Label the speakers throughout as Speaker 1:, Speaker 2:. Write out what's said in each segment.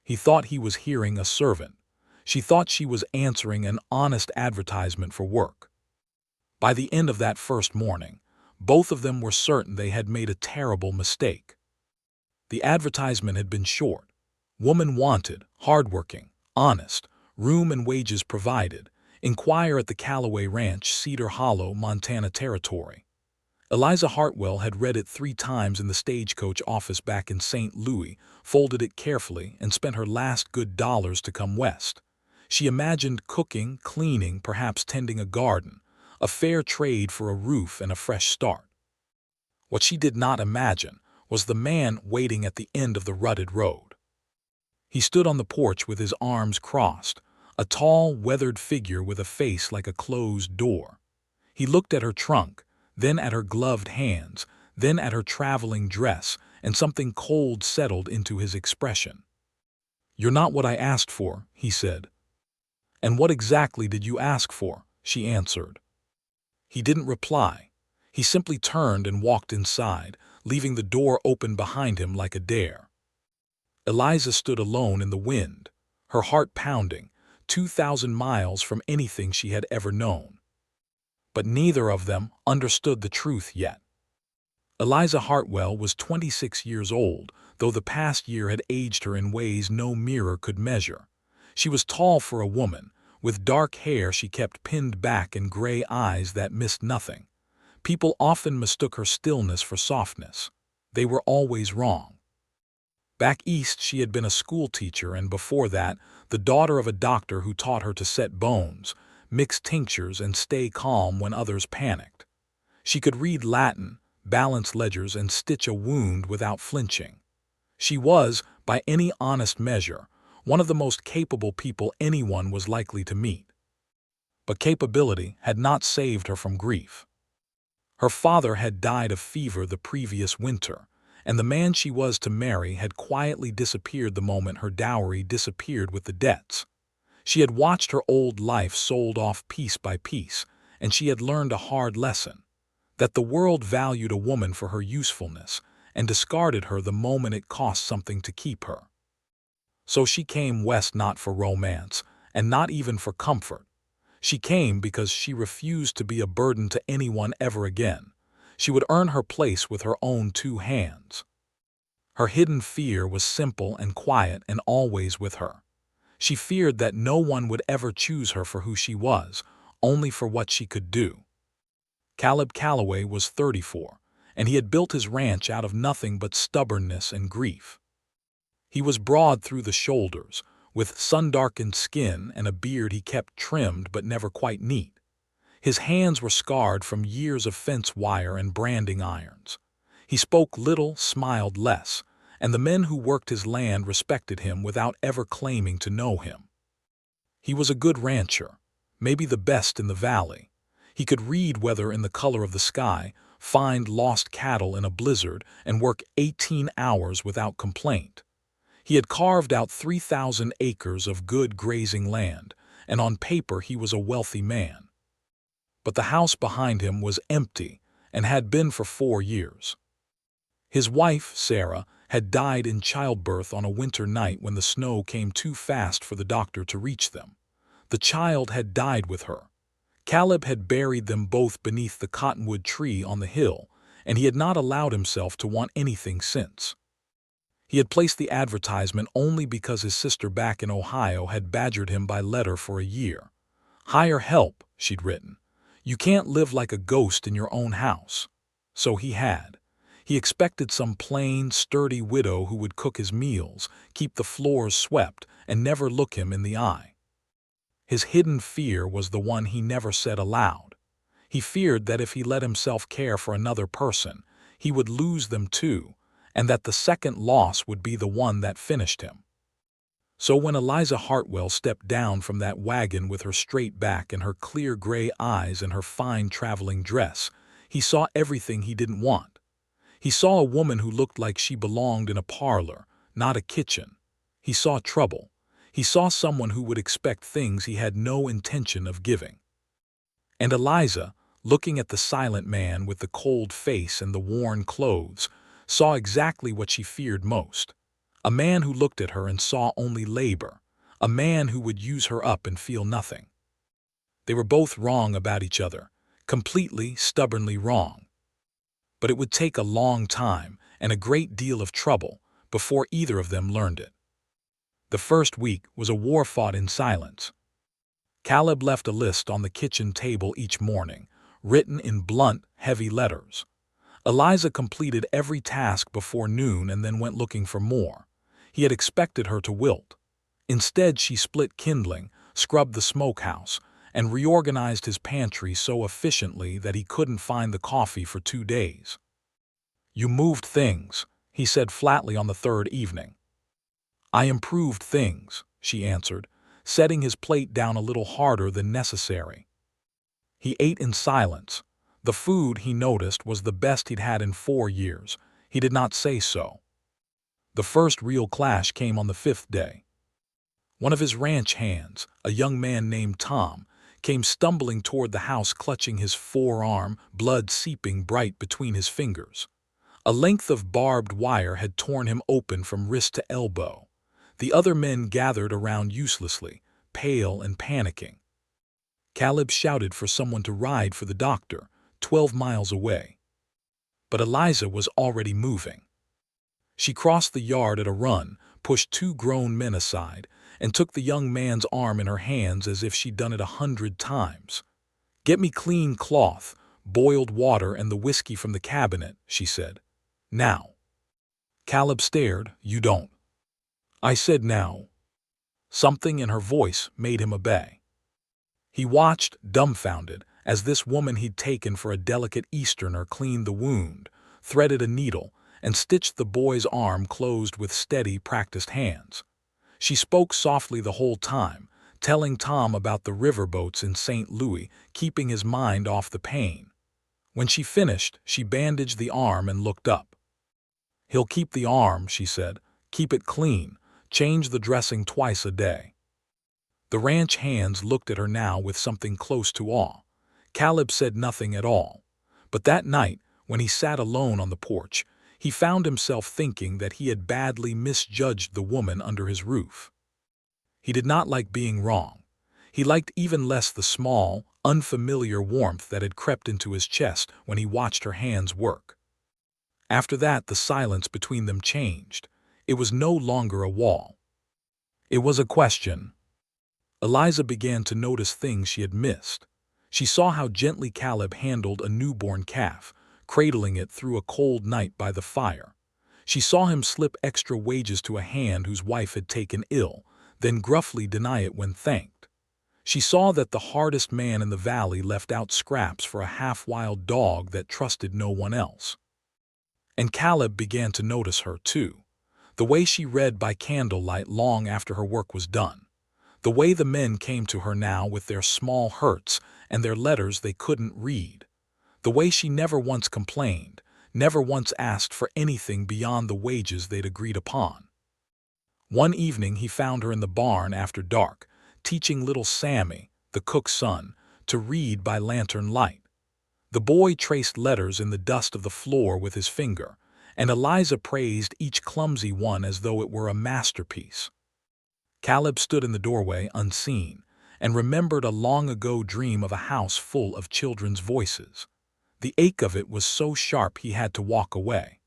Speaker 1: He thought he was hearing a servant. She thought she was answering an honest advertisement for work. By the end of that first morning, both of them were certain they had made a terrible mistake. The advertisement had been short. Woman wanted, hardworking, honest, room and wages provided. Inquire at the Calloway Ranch, Cedar Hollow, Montana Territory. Eliza Hartwell had read it 3 times in the stagecoach office back in St. Louis, folded it carefully, and spent her last good dollars to come west. She imagined cooking, cleaning, perhaps tending a garden, a fair trade for a roof and a fresh start. What she did not imagine was the man waiting at the end of the rutted road. He stood on the porch with his arms crossed, a tall, weathered figure with a face like a closed door. He looked at her trunk, then at her gloved hands, then at her traveling dress, and something cold settled into his expression. "You're not what I asked for," he said. "And what exactly did you ask for?" she answered. He didn't reply. He simply turned and walked inside, leaving the door open behind him like a dare. Eliza stood alone in the wind, her heart pounding, 2,000 miles from anything she had ever known. But neither of them understood the truth yet. Eliza Hartwell was 26 years old, though the past year had aged her in ways no mirror could measure. She was tall for a woman, with dark hair she kept pinned back and gray eyes that missed nothing. People often mistook her stillness for softness. They were always wrong. Back east she had been a schoolteacher, and before that, the daughter of a doctor who taught her to set bones, mix tinctures, and stay calm when others panicked. She could read Latin, balance ledgers, and stitch a wound without flinching. She was, by any honest measure, one of the most capable people anyone was likely to meet. But capability had not saved her from grief. Her father had died of fever the previous winter, and the man she was to marry had quietly disappeared the moment her dowry disappeared with the debts. She had watched her old life sold off piece by piece, and she had learned a hard lesson, that the world valued a woman for her usefulness and discarded her the moment it cost something to keep her. So she came west not for romance, and not even for comfort. She came because she refused to be a burden to anyone ever again. She would earn her place with her own 2 hands. Her hidden fear was simple and quiet and always with her. She feared that no one would ever choose her for who she was, only for what she could do. Caleb Calloway was 34, and he had built his ranch out of nothing but stubbornness and grief. He was broad through the shoulders, with sun-darkened skin and a beard he kept trimmed but never quite neat. His hands were scarred from years of fence wire and branding irons. He spoke little, smiled less, and the men who worked his land respected him without ever claiming to know him. He was a good rancher, maybe the best in the valley. He could read weather in the color of the sky, find lost cattle in a blizzard, and work 18 hours without complaint. He had carved out 3,000 acres of good grazing land, and on paper he was a wealthy man. But the house behind him was empty and had been for 4 years. His wife, Sarah, had died in childbirth on a winter night when the snow came too fast for the doctor to reach them. The child had died with her. Caleb had buried them both beneath the cottonwood tree on the hill, and he had not allowed himself to want anything since. He had placed the advertisement only because his sister back in Ohio had badgered him by letter for a year. "Hire help," she'd written. "You can't live like a ghost in your own house." So he had. He expected some plain, sturdy widow who would cook his meals, keep the floors swept, and never look him in the eye. His hidden fear was the one he never said aloud. He feared that if he let himself care for another person, he would lose them too, and that the second loss would be the one that finished him. So when Eliza Hartwell stepped down from that wagon with her straight back and her clear gray eyes and her fine traveling dress, he saw everything he didn't want. He saw a woman who looked like she belonged in a parlor, not a kitchen. He saw trouble. He saw someone who would expect things he had no intention of giving. And Eliza, looking at the silent man with the cold face and the worn clothes, saw exactly what she feared most: A man who looked at her and saw only labor. A man who would use her up and feel nothing. They were both wrong about each other, completely, stubbornly wrong. But it would take a long time and a great deal of trouble before either of them learned it. The first week was a war fought in silence. Caleb left a list on the kitchen table each morning, written in blunt, heavy letters. Eliza completed every task before noon and then went looking for more. He had expected her to wilt. Instead, she split kindling, scrubbed the smokehouse, and reorganized his pantry so efficiently that he couldn't find the coffee for 2 days. "You moved things," he said flatly on the third evening. "I improved things," she answered, setting his plate down a little harder than necessary. He ate in silence. The food, he noticed, was the best he'd had in 4 years. He did not say so. The first real clash came on the 5th day. One of his ranch hands, a young man named Tom, came stumbling toward the house clutching his forearm, blood seeping bright between his fingers. A length of barbed wire had torn him open from wrist to elbow. The other men gathered around uselessly, pale and panicking. Caleb shouted for someone to ride for the doctor, 12 miles away. But Eliza was already moving. She crossed the yard at a run, pushed 2 grown men aside, and took the young man's arm in her hands as if she'd done it 100 times. "Get me clean cloth, boiled water, and the whiskey from the cabinet," she said. "Now." Caleb stared. "You don't." "I said now." Something in her voice made him obey. He watched, dumbfounded, as this woman he'd taken for a delicate Easterner cleaned the wound, threaded a needle, and stitched the boy's arm closed with steady, practiced hands. She spoke softly the whole time, telling Tom about the riverboats in St. Louis, keeping his mind off the pain. When she finished, she bandaged the arm and looked up. "He'll keep the arm," she said. "Keep it clean. Change the dressing twice a day." The ranch hands looked at her now with something close to awe. Caleb said nothing at all. But that night, when he sat alone on the porch, he found himself thinking that he had badly misjudged the woman under his roof. He did not like being wrong. He liked even less the small, unfamiliar warmth that had crept into his chest when he watched her hands work. After that, the silence between them changed. It was no longer a wall. It was a question. Eliza began to notice things she had missed. She saw how gently Caleb handled a newborn calf, cradling it through a cold night by the fire. She saw him slip extra wages to a hand whose wife had taken ill, then gruffly deny it when thanked. She saw that the hardest man in the valley left out scraps for a half-wild dog that trusted no one else. And Caleb began to notice her, too. The way she read by candlelight long after her work was done. The way the men came to her now with their small hurts and their letters they couldn't read. The way she never once complained, never once asked for anything beyond the wages they'd agreed upon. One evening he found her in the barn after dark, teaching little Sammy, the cook's son, to read by lantern light. The boy traced letters in the dust of the floor with his finger, and Eliza praised each clumsy one as though it were a masterpiece. Caleb stood in the doorway, unseen, and remembered a long-ago dream of a house full of children's voices. The ache of it was so sharp he had to walk away.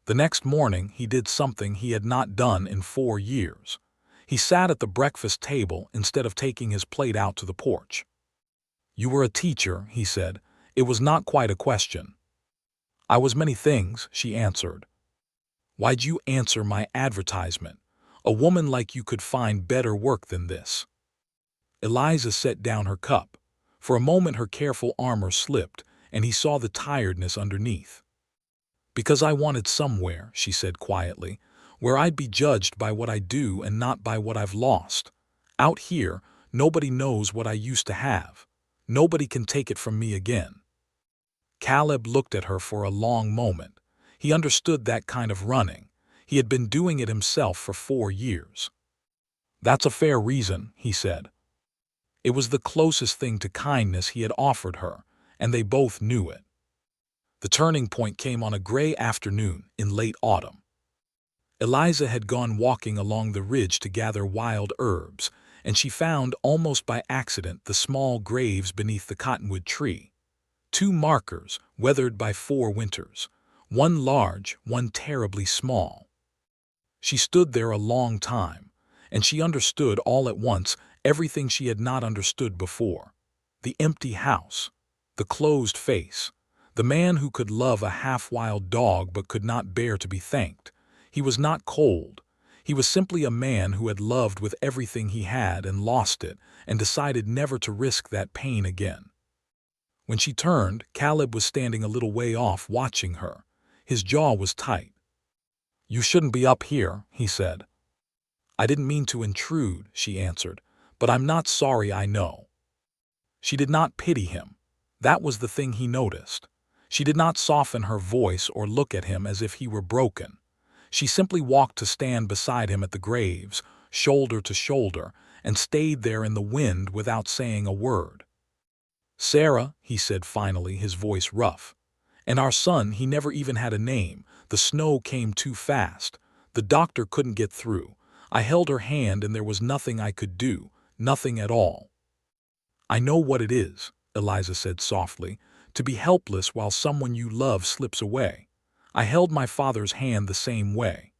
Speaker 1: The next morning he did something he had not done in 4 years. He sat at the breakfast table instead of taking his plate out to the porch. "You were a teacher," he said. "It was not quite a question." "I was many things," she answered. "Why'd you answer my advertisement? A woman like you could find better work than this." Eliza set down her cup. For a moment her careful armor slipped, and he saw the tiredness underneath. "Because I wanted somewhere," she said quietly, "where I'd be judged by what I do and not by what I've lost. Out here, nobody knows what I used to have. Nobody can take it from me again." Caleb looked at her for a long moment. He understood that kind of running. He had been doing it himself for 4 years. "That's a fair reason," he said. It was the closest thing to kindness he had offered her, and they both knew it. The turning point came on a gray afternoon in late autumn. Eliza had gone walking along the ridge to gather wild herbs, and she found, almost by accident, the small graves beneath the cottonwood tree. 2 markers, weathered by 4 winters, one large, one terribly small. She stood there a long time, and she understood all at once everything she had not understood before. The empty house, the closed face, the man who could love a half-wild dog but could not bear to be thanked. He was not cold. He was simply a man who had loved with everything he had and lost it, and decided never to risk that pain again. When she turned, Caleb was standing a little way off watching her. His jaw was tight. "You shouldn't be up here," he said. "I didn't mean to intrude," she answered, "but I'm not sorry, I know." She did not pity him. That was the thing he noticed. She did not soften her voice or look at him as if he were broken. She simply walked to stand beside him at the graves, shoulder to shoulder, and stayed there in the wind without saying a word. "Sarah," he said finally, his voice rough. "And our son, he never even had a name. The snow came too fast. The doctor couldn't get through. I held her hand and there was nothing I could do, nothing at all." "I know what it is," Eliza said softly, "to be helpless while someone you love slips away. I held my father's hand the same way."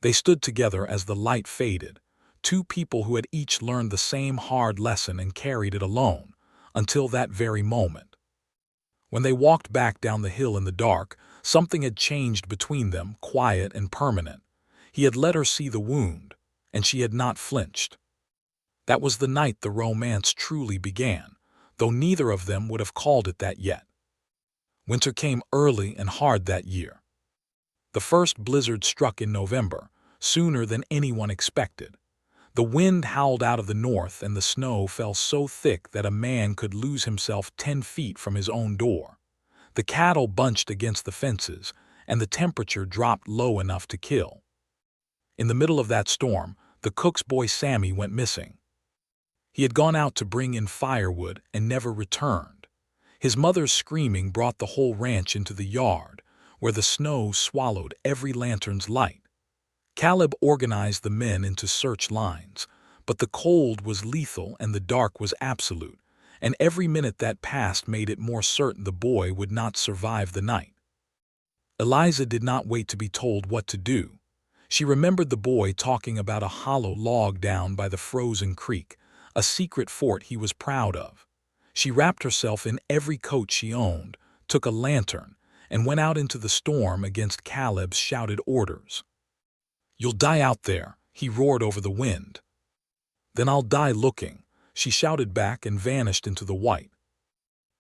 Speaker 1: They stood together as the light faded, 2 people who had each learned the same hard lesson and carried it alone, until that very moment. When they walked back down the hill in the dark, something had changed between them, quiet and permanent. He had let her see the wound, and she had not flinched. That was the night the romance truly began, though neither of them would have called it that yet. Winter came early and hard that year. The first blizzard struck in November, sooner than anyone expected. The wind howled out of the north and the snow fell so thick that a man could lose himself 10 feet from his own door. The cattle bunched against the fences, and the temperature dropped low enough to kill. In the middle of that storm, the cook's boy Sammy went missing. He had gone out to bring in firewood and never returned. His mother's screaming brought the whole ranch into the yard, where the snow swallowed every lantern's light. Caleb organized the men into search lines, but the cold was lethal and the dark was absolute, and every minute that passed made it more certain the boy would not survive the night. Eliza did not wait to be told what to do. She remembered the boy talking about a hollow log down by the frozen creek, a secret fort he was proud of. She wrapped herself in every coat she owned, took a lantern, and went out into the storm against Caleb's shouted orders. "You'll die out there," he roared over the wind. "Then I'll die looking," she shouted back and vanished into the white.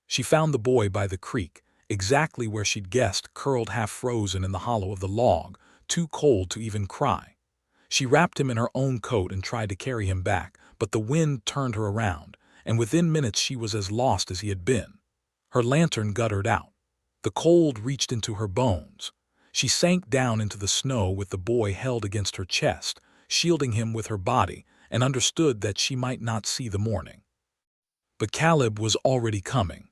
Speaker 1: She found the boy by the creek, exactly where she'd guessed, curled half-frozen in the hollow of the log, too cold to even cry. She wrapped him in her own coat and tried to carry him back, but the wind turned her around, and within minutes she was as lost as he had been. Her lantern guttered out. The cold reached into her bones. She sank down into the snow with the boy held against her chest, shielding him with her body, and understood that she might not see the morning. But Caleb was already coming.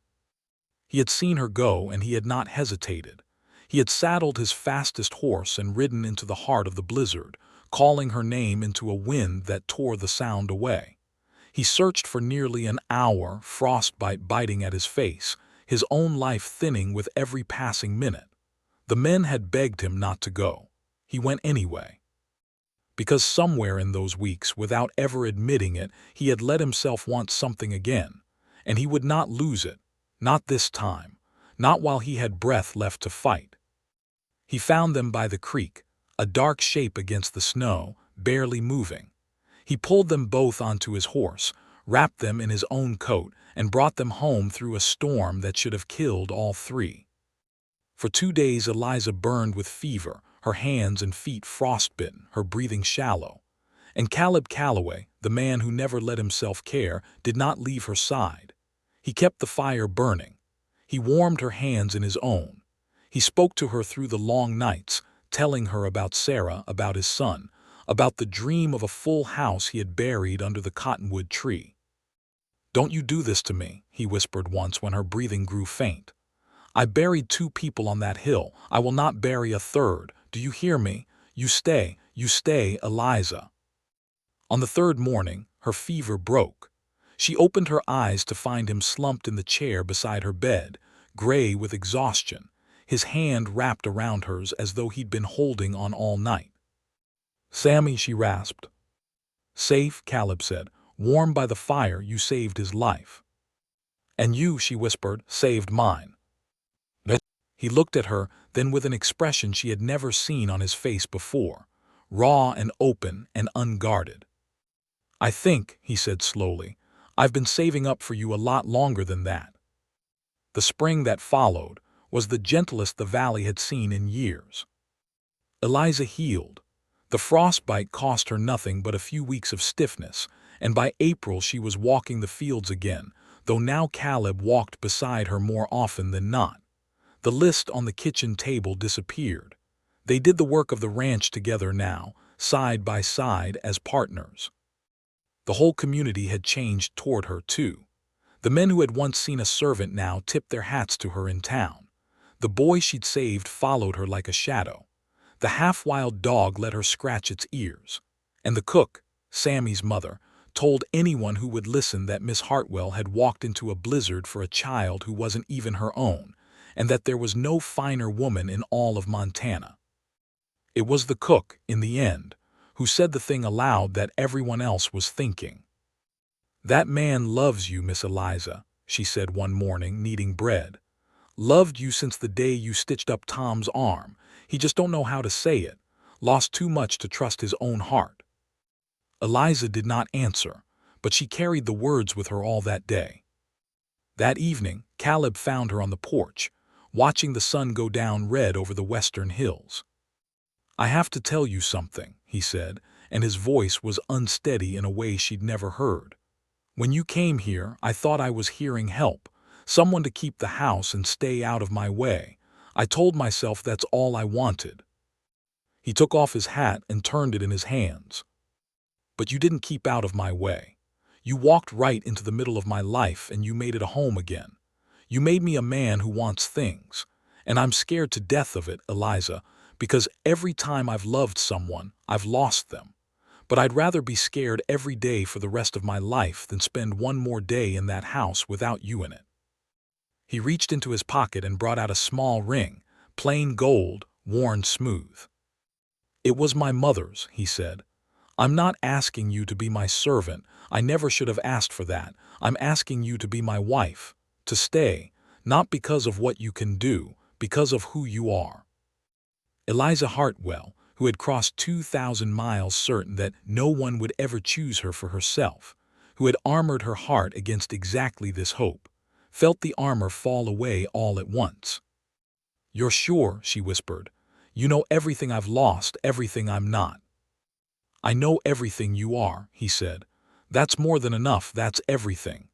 Speaker 1: He had seen her go, and he had not hesitated. He had saddled his fastest horse and ridden into the heart of the blizzard, calling her name into a wind that tore the sound away. He searched for nearly an hour, frostbite biting at his face, his own life thinning with every passing minute. The men had begged him not to go. He went anyway. Because somewhere in those weeks, without ever admitting it, he had let himself want something again, and he would not lose it, not this time, not while he had breath left to fight. He found them by the creek, a dark shape against the snow, barely moving. He pulled them both onto his horse, wrapped them in his own coat, and brought them home through a storm that should have killed all 3. For 2 days Eliza burned with fever, her hands and feet frostbitten, her breathing shallow. And Caleb Calloway, the man who never let himself care, did not leave her side. He kept the fire burning. He warmed her hands in his own. He spoke to her through the long nights, telling her about Sarah, about his son, about the dream of a full house he had buried under the cottonwood tree. "Don't you do this to me," he whispered once when her breathing grew faint. "I buried 2 people on that hill. I will not bury a 3rd. Do you hear me? You stay, Eliza." On the third morning, her fever broke. She opened her eyes to find him slumped in the chair beside her bed, gray with exhaustion, his hand wrapped around hers as though he'd been holding on all night. "Sammy," she rasped. "Safe," Caleb said. "Warm by the fire, you saved his life." "And you," she whispered, "saved mine." He looked at her, then with an expression she had never seen on his face before, raw and open and unguarded. "I think," he said slowly, "I've been saving up for you a lot longer than that." The spring that followed was the gentlest the valley had seen in years. Eliza healed. The frostbite cost her nothing but a few weeks of stiffness, and by April she was walking the fields again, though now Caleb walked beside her more often than not. The list on the kitchen table disappeared. They did the work of the ranch together now, side by side as partners. The whole community had changed toward her, too. The men who had once seen a servant now tipped their hats to her in town. The boy she'd saved followed her like a shadow. The half-wild dog let her scratch its ears. And the cook, Sammy's mother, told anyone who would listen that Miss Hartwell had walked into a blizzard for a child who wasn't even her own, and that there was no finer woman in all of Montana. It was the cook, in the end, who said the thing aloud that everyone else was thinking. "That man loves you, Miss Eliza," she said one morning, kneading bread. "Loved you since the day you stitched up Tom's arm. He just don't know how to say it. Lost too much to trust his own heart." Eliza did not answer, but she carried the words with her all that day. That evening, Caleb found her on the porch, watching the sun go down red over the western hills. "I have to tell you something," he said, and his voice was unsteady in a way she'd never heard. "When you came here, I thought I was hearing help, someone to keep the house and stay out of my way. I told myself that's all I wanted." He took off his hat and turned it in his hands. "But you didn't keep out of my way. You walked right into the middle of my life and you made it a home again. You made me a man who wants things. And I'm scared to death of it, Eliza, because every time I've loved someone, I've lost them. But I'd rather be scared every day for the rest of my life than spend one more day in that house without you in it." He reached into his pocket and brought out a small ring, plain gold, worn smooth. "It was my mother's," he said. "I'm not asking you to be my servant. I never should have asked for that. I'm asking you to be my wife, to stay, not because of what you can do, because of who you are." Eliza Hartwell, who had crossed 2,000 miles certain that no one would ever choose her for herself, who had armored her heart against exactly this hope, felt the armor fall away all at once. "You're sure," she whispered. "You know everything I've lost, everything I'm not." "I know everything you are," he said. "That's more than enough, that's everything."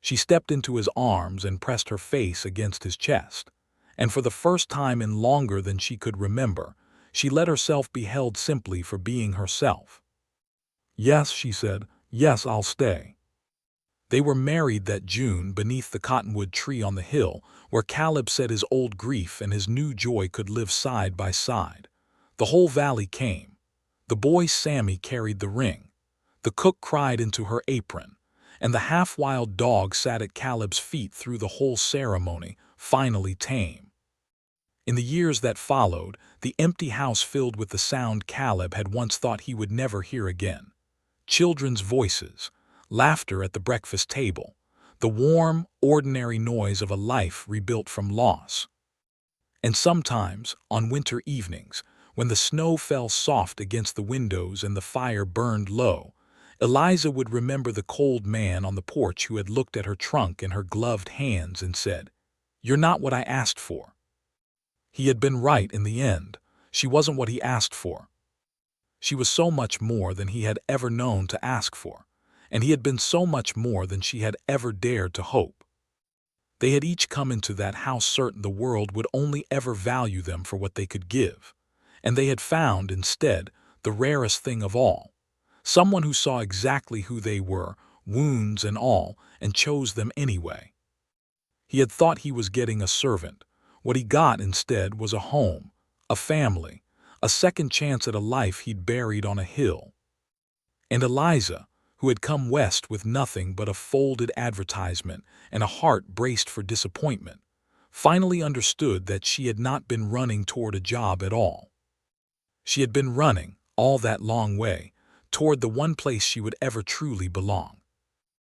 Speaker 1: She stepped into his arms and pressed her face against his chest, and for the first time in longer than she could remember, she let herself be held simply for being herself. "Yes," she said, "yes, I'll stay." They were married that June beneath the cottonwood tree on the hill, where Caleb said his old grief and his new joy could live side by side. The whole valley came. The boy Sammy carried the ring. The cook cried into her apron, and the half-wild dog sat at Caleb's feet through the whole ceremony, finally tame. In the years that followed, the empty house filled with the sound Caleb had once thought he would never hear again. Children's voices, laughter at the breakfast table, the warm, ordinary noise of a life rebuilt from loss. And sometimes, on winter evenings, when the snow fell soft against the windows and the fire burned low, Eliza would remember the cold man on the porch who had looked at her trunk and her gloved hands and said, "You're not what I asked for." He had been right in the end. She wasn't what he asked for. She was so much more than he had ever known to ask for, and he had been so much more than she had ever dared to hope. They had each come into that house certain the world would only ever value them for what they could give, and they had found, instead, the rarest thing of all, someone who saw exactly who they were, wounds and all, and chose them anyway. He had thought he was getting a servant. What he got instead was a home, a family, a second chance at a life he'd buried on a hill. And Eliza, who had come west with nothing but a folded advertisement and a heart braced for disappointment, finally understood that she had not been running toward a job at all. She had been running, all that long way, toward the one place she would ever truly belong.